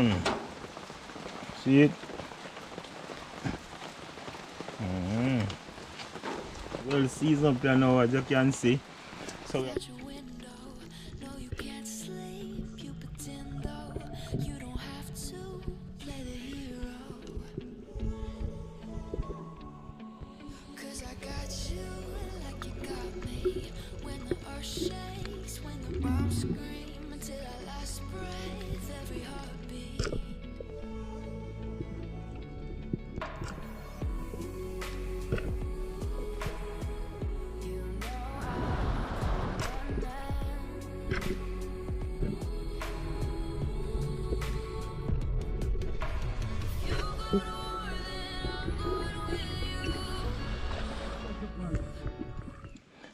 man. See it? Well seasoned up here now, as you can see.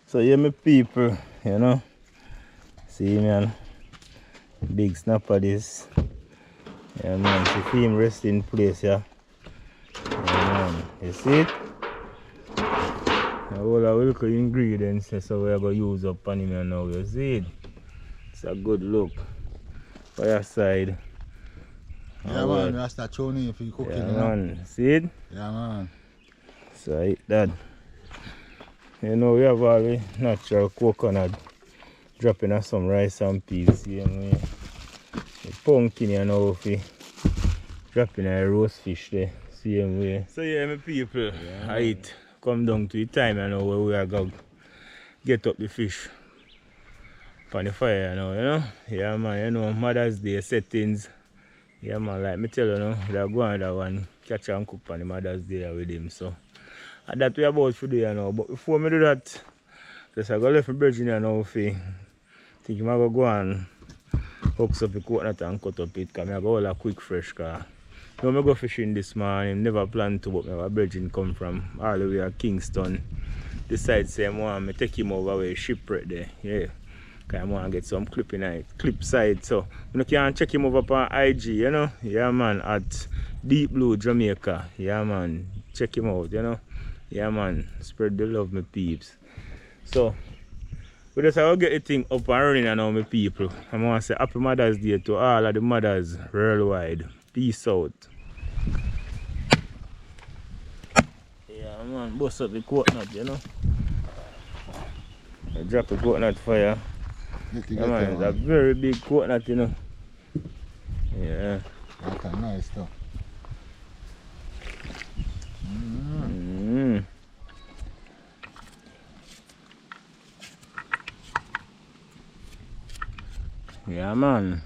So yeah, my people, you know, see man, big snapper this. Yeah man, see him rest in place, yeah. Yeah man, you see it? All our little ingredients, so we're going to use up on him now, you see it? It's a good look. Fire side. Yeah man, that's the tuning if you cooking, yeah, you know? Man, see it? Yeah man. So I eat that. You know, we have all the natural coconut dropping on some rice and peas. Same way. The pumpkin, you know, if we dropping a roast fish there. Same way. So yeah, my people, I eat. Come down to the time, you know, where we are going to get up the fish on the fire, you know. Yeah man, you know, Mother's Day settings. Yeah man, like me tell you, know, they're going that one, catch and cook on the Mother's Day with him, so. And that we about today, you know. But before me do that, just I go left my bridge, you know, think I'm going to go and hooks up the coconut and cut up it, because I go all a quick fresh, because you know, I go fishing this morning, never planned to, but my bridge come from all the way to Kingston. Decide say I want to take him over where shipwreck there, yeah. Because I want to get some clip side, so you can check him over on IG, you know, yeah man, at Deep Blue Jamaica, yeah man, check him out, you know. Yeah man, spread the love, my peeps. So, we just have to get the thing up and running now, my people. I want to say happy Mother's Day to all of the mothers worldwide. Peace out. Yeah man, bust up the coconut, you know. I drop the coconut fire. Yeah man, it's a very big coconut, you know. Yeah. That's a nice stuff. Yeah man.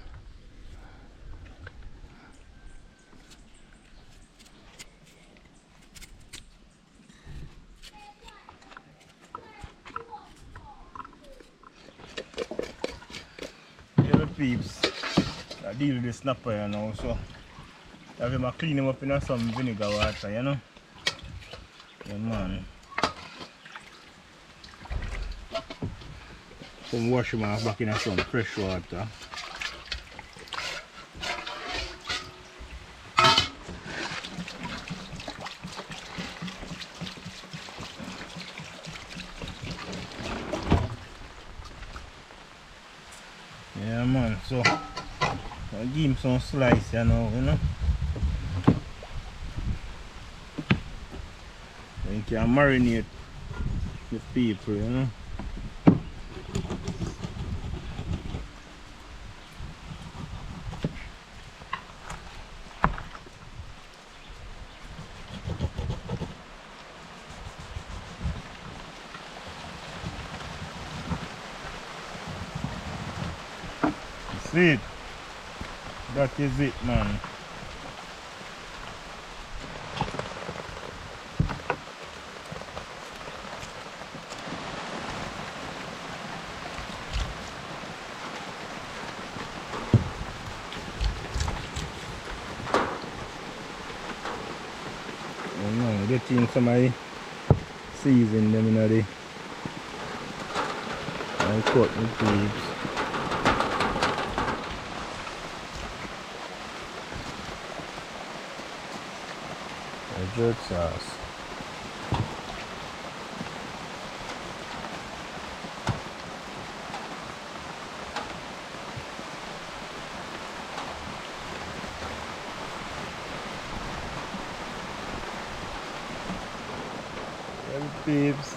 Yeah my peeps, I deal with the snapper, you know, so I have him clean him up in some vinegar water, you know. Yeah man. Come wash him off back in some fresh water. Yeah man, so I'll give him some slice, you know. And you can marinate the people, you know. See it? That is it, man. Getting some of the season them in the and cut the peeps. A jerk sauce. peeps.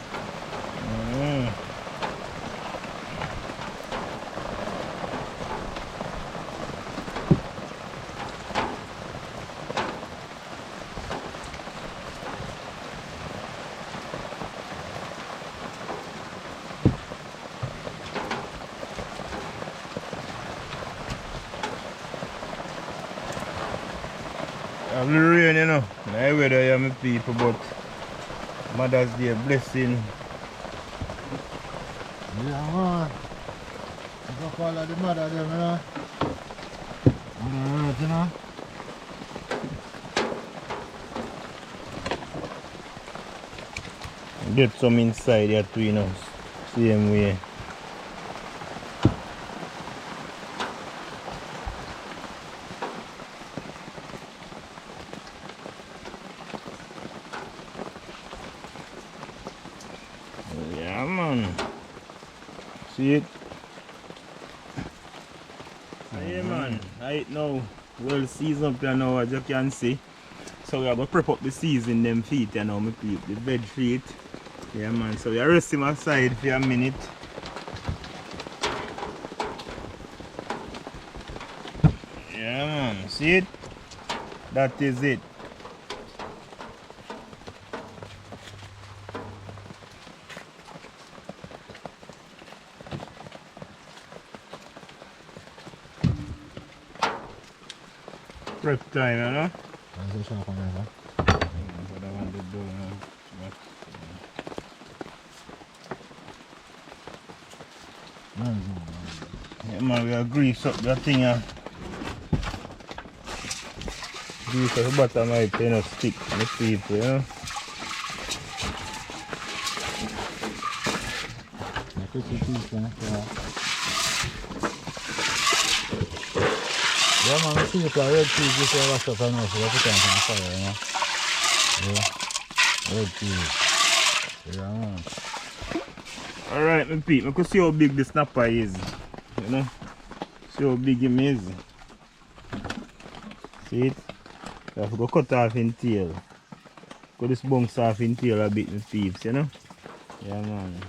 A little rain, you know. My weather here, my people, but Mother's Day blessing. Yeah, man. You can call her the mother them, you know. Alright, you know. Get some inside here too, you know. Same way. Yeah, man. See it? Yeah, man. Right now, well seasoned up here now, as you can see. So we are going to prep up the season, them feet, you know, my people, the veg feet. Yeah, man. So we are resting aside for a minute. Yeah, man. See it? That is it. Prep time, you know? Yeah, man, we are grease up that thing, grease at the bottom of it, you know, stick to the people, you know. Yeah, man, I see if I red cheese just wash up and also put it on fire, you know. Yeah, red cheese. Yeah, man. Alright, my people, I can see how big the snapper is. You know? See how big him is. See it? So I have to go cut off in tail. Cut this bunks off in tail a bit, my peeps, you know? Yeah, man.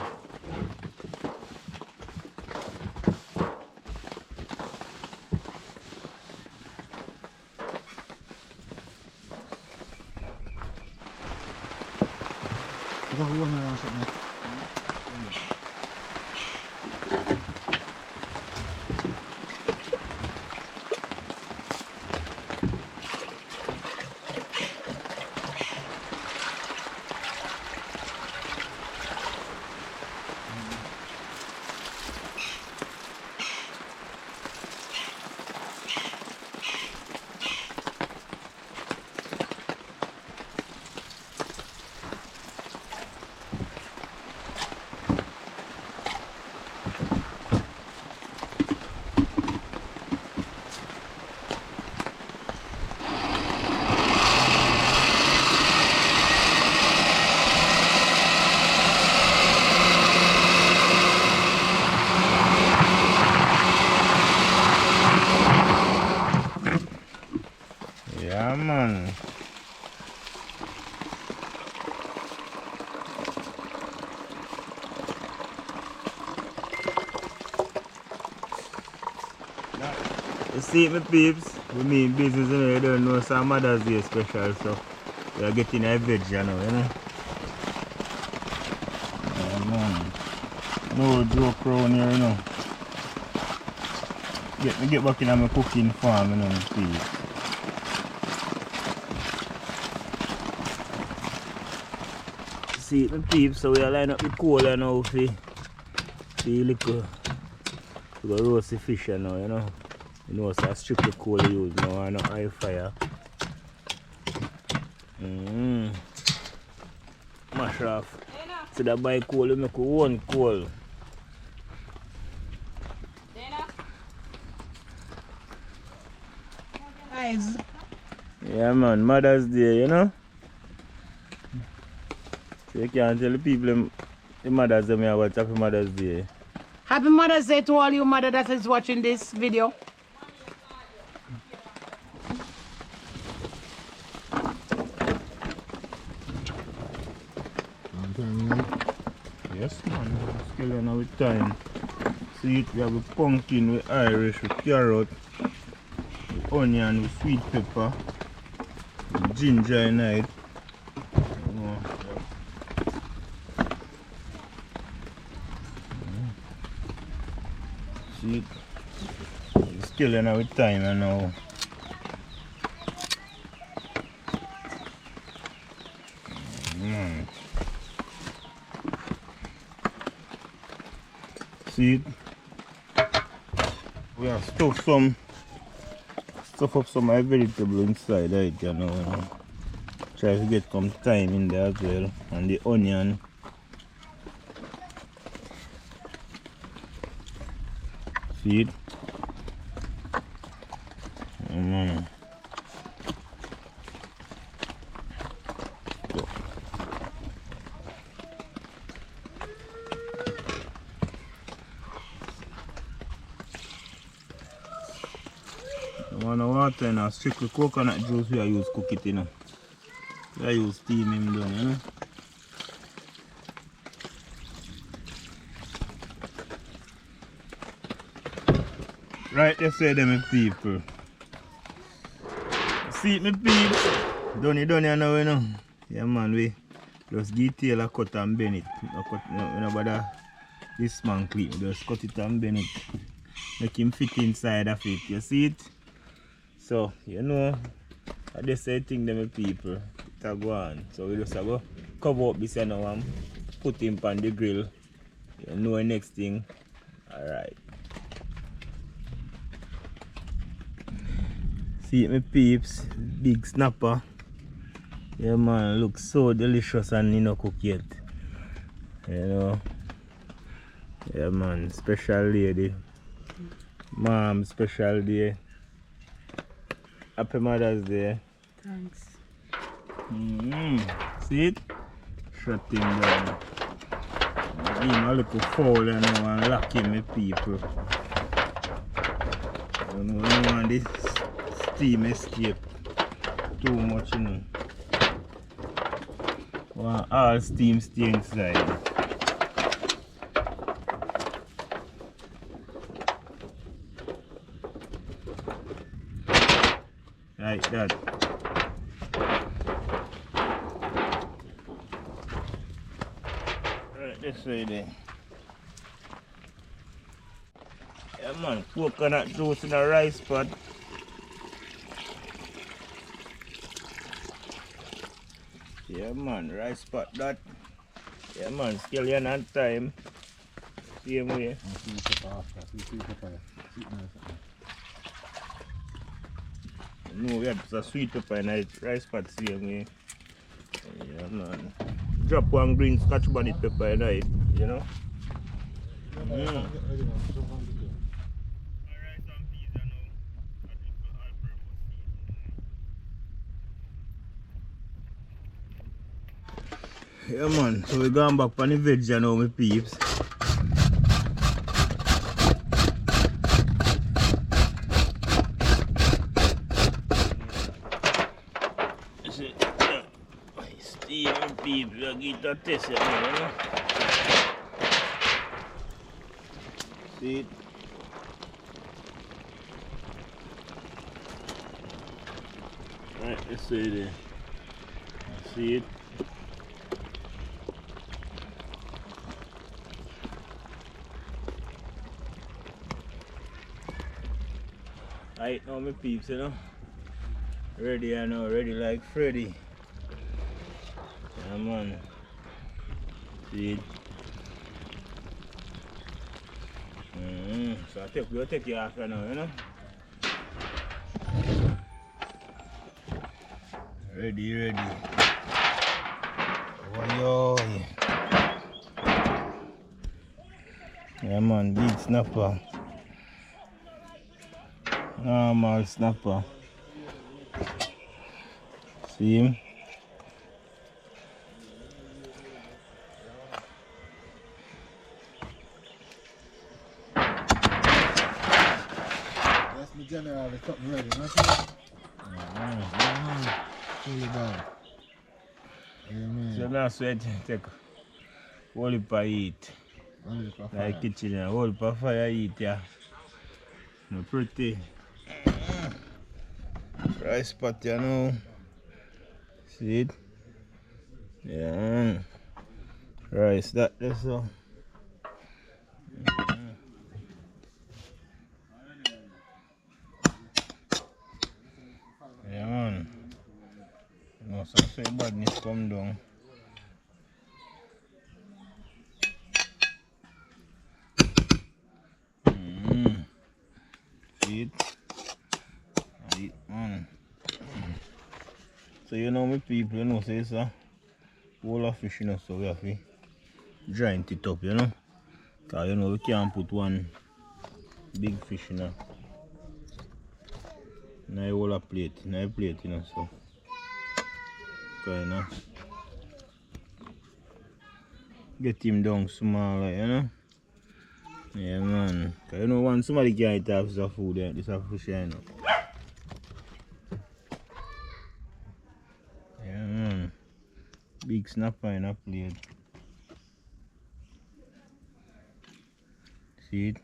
Yeah, man. You see it, my peeps? We mean business, you know, you don't know some Mother's Day special, so we are getting a veg, you know. Yeah, man. No joke around here, you know. Get back in my cooking farm, you know, my peeps. See it, my peeps, so we are line up the coal now for the liquor. We go roast the fish now, you know. You know, so I strictly coal use now and not high fire. Mash off. So that buy coal, we make one coal. Guys. Yeah, man, Mother's Day, you know. So you can't tell the people the mothers them here what's Happy Mother's Day. Happy Mother's Day to all you mother that is watching this video. with thyme. See it, we have the pumpkin with Irish, with carrot, with onion, with sweet pepper, with ginger in it. See it? It's killing her with thyme and now. See it? We have stuff up some of my vegetable inside it, you know. Try to get some thyme in there as well, and the onion. See it? One water and strictly coconut juice we use cook it, you know. I use steam him down, you know. Right, they say them people. See me peeps. Done you know, you know. Yeah man, we just give tail a cut and bend it. No cut, no bother this man clip. Just cut it and bend it. Make him fit inside of it. You see it? So, you know, I just say thing them people. It go on. So we just go cover up this now and put him on the grill. You know the next thing. Alright. See it, my peeps, big snapper. Yeah man, looks so delicious and you know cook yet. You know. Yeah man, special lady. Mom, special day. Happy Mother's Day. Thanks. See it? Shut him down. Give him a little foul you know, and lock him with people. You know, I don't want this steam escape too much, you know. Want all steam stay inside. Like that. Right this way there. Yeah man, coconut juice in a rice pot. Yeah man, rice pot that. Yeah man, scallion and thyme. Same way. No, we had a sweet pepper in it, rice pot same way. Yeah man. Drop one green scotch bonnet pepper in it, you know. Yeah man, so we're going back on the veg now, my peeps. Steam peeps, we'll get that taste here, you know. See it? Right, let's see there. See it? Right now my peeps, you know. Ready I know, ready like Freddy. Yeah man. See it? So we'll take you after now, you know. Ready. Oh, yeah man, big snapper. Normal snapper. See him? That's my general, the something ready, no? Fully bad. Amen. So now sweat take whole heap of eat. Like kitchen, a whole for fire eat, yeah. No pretty. Rice pot, you know. See it? Yeah. Rice, that's so. Yeah, man. You know, some say badness come down. See it? Eat, man. So, you know, me people, you know, say it's a whole of fish, you know, so we have to joint it up, you know. Because, you know, we can't put one big fish in a whole plate, you know, so. Kind of get him down smaller, you know. Yeah, man. Because, you know, when somebody can't eat half the food, this is a fish, you know. Yeah, man. Big snapper in a plate. See it?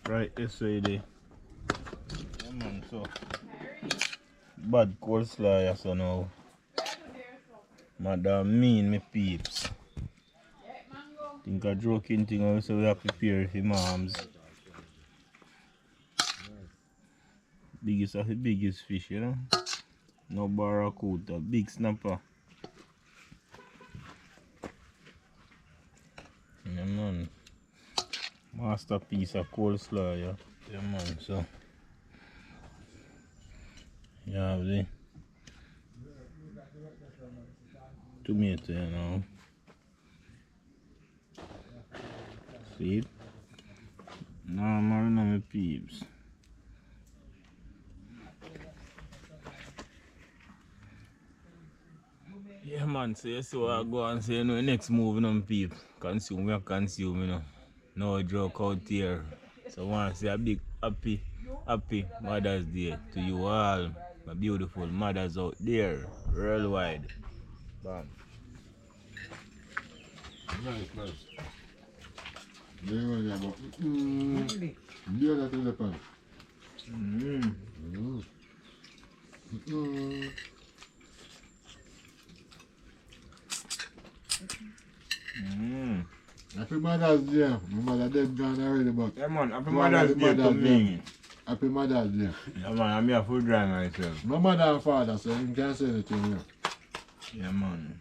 Right, this way there. Yeah, man, so bad coleslaw, yeah, so now. Madam mean me peeps. Think a joking thing, so we have to prepare for moms. Biggest of the biggest fish, you know. No barracuda, big snapper. Yeah, man. Masterpiece of coleslaw, yeah. Yeah, man, so. Yeah, the tomato, you know. See it? Normal, no, my peeps. Yeah, man, so you see what I go and say, you know, next move, you know, people. Consume, we have consume, you know. No joke out here. So I want to say a big happy Mother's Day to you all, my beautiful mothers out there, worldwide. Bam. Nice. Yeah, that is the pan. Happy Mother's Day. My mother dead gone already, but Yeah, man, happy Mother's Day to me. Happy Mother's Day. Yeah, man, I'm here for dry myself. My mother and father, so you can't say anything here. Yeah, man.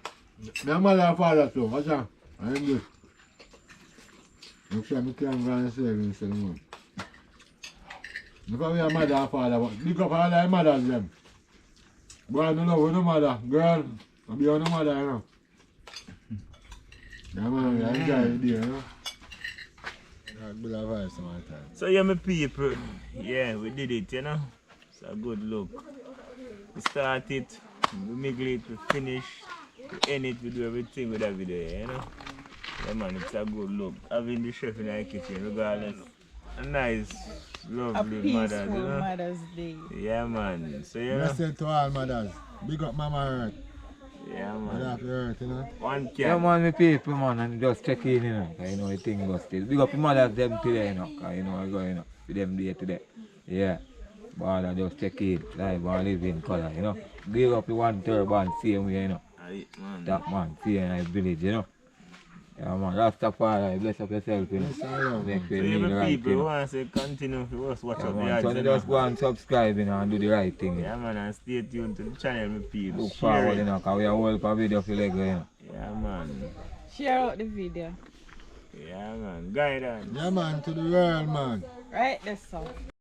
My mother and father too, what's that? I am good. I'm sure I can't go and say anything anymore. Because we are mother and father, but big up all the mothers them. Boy, I don't love with no mother. Girl, I'll be on no mother, you know. Yeah, man, I enjoy it there, you know. So yeah, my people, yeah, we did it, you know. It's a good look. We start it, we make it, we finish, we end it, we do everything with that video, you know. Yeah, man, it's a good look. Having the chef in the kitchen, regardless. A nice, lovely Mother's, you know. Mother's Day. Yeah, man. So you know. Blessed to all mothers. Big up Mama Earth. Yeah, Big man. up Earth, you know. One can. Yeah, man, me people, man, and just check in, you know, cause you know the thing goes still. Big up the mothers them today, you know, cause you know I go, you know, with them day today. Yeah. But I just check in, live and live in color, you know. Give up the one turban, same way, you know. Aye, man. That man, see in a village, you know. Yeah, man, Rastafari, bless up yourself, you know. Yes, I love Make So you you do the the right people thing. want to say continue to watch Yeah, up the man, ads, so you you know. just go and subscribe, you know, and do the right thing, you know. Yeah, man, and stay tuned to the channel, my people. Look Share forward, it. you know, cause we are all for video for Lego, you know. Yeah, man. Share out the video. Yeah, man. Guide on. Yeah, man, to the world, man. Right, that's all.